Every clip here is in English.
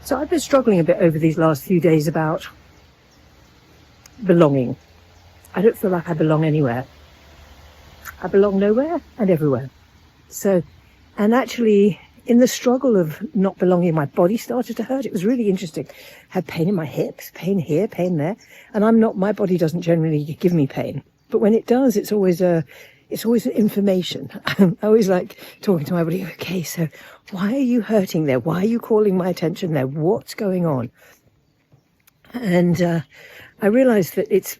So I've been struggling a bit over these last few days about belonging. I don't feel like I belong anywhere. I belong nowhere and everywhere. So, and actually in the struggle of not belonging, my body started to hurt. It was really interesting. I had pain in my hips, pain here, pain there. And my body doesn't generally give me pain. But when it does, it's always information. I always like talking to my body. Okay, so why are you hurting there? Why are you calling my attention there? What's going on? And I realized that it's,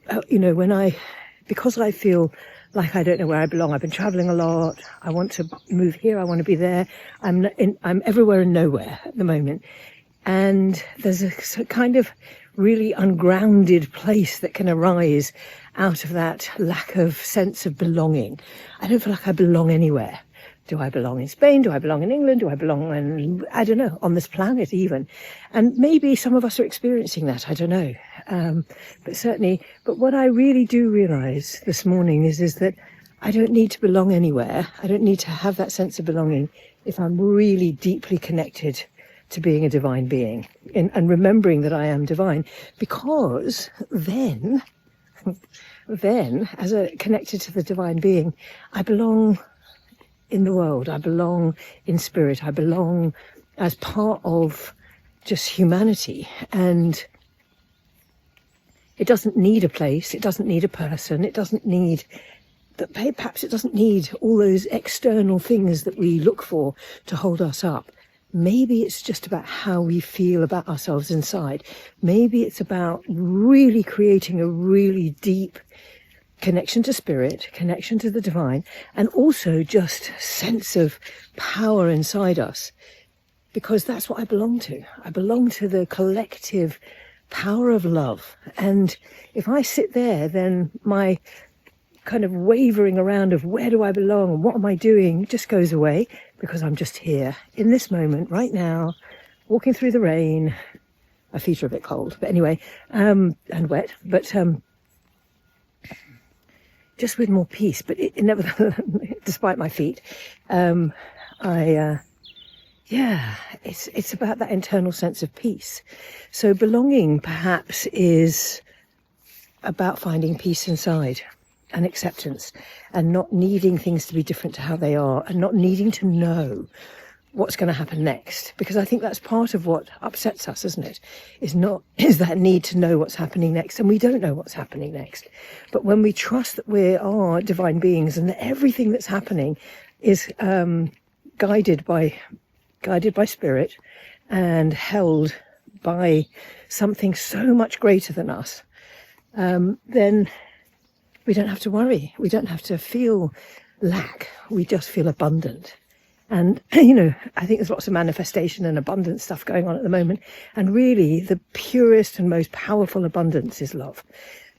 because I feel like I don't know where I belong. I've been traveling a lot. I want to move here. I want to be there. I'm everywhere and nowhere at the moment. And there's a kind of really ungrounded place that can arise out of that lack of sense of belonging. I don't feel like I belong anywhere. Do I belong in Spain? Do I belong in England? Do I belong in, I don't know, on this planet even? And maybe some of us are experiencing that. I don't know. But what I really do realize this morning is that I don't need to belong anywhere. I don't need to have that sense of belonging if I'm really deeply connected to being a divine being and remembering that I am divine, because then as a connected to the divine being, I belong in the world. I belong in spirit. I belong as part of just humanity. And it doesn't need a place. It doesn't need a person. It doesn't need, perhaps it doesn't need all those external things that we look for to hold us up. Maybe it's just about how we feel about ourselves inside. Maybe it's about really creating a really deep connection to spirit, connection to the divine, and also just sense of power inside us, because that's what I belong to. I belong to the collective power of love. And if I sit there, then my kind of wavering around of where do I belong and what am I doing just goes away, because I'm just here in this moment right now, walking through the rain. My feet are a bit cold, but anyway, and wet, but just with more peace. But it never, despite my feet, it's about that internal sense of peace. So belonging perhaps is about finding peace inside and acceptance, and not needing things to be different to how they are, and not needing to know what's going to happen next, because I think that's part of what upsets us, isn't it? Is that need to know what's happening next, and we don't know what's happening next. But when we trust that we are divine beings and that everything that's happening is guided by spirit and held by something so much greater than us, then we don't have to worry. We don't have to feel lack. We just feel abundant. And, I think there's lots of manifestation and abundance stuff going on at the moment. And really, the purest and most powerful abundance is love.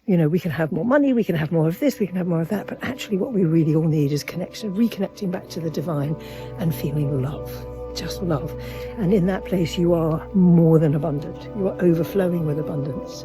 We can have more money, we can have more of this, we can have more of that. But actually, what we really all need is connection, reconnecting back to the divine and feeling love, just love. And in that place, you are more than abundant. You are overflowing with abundance.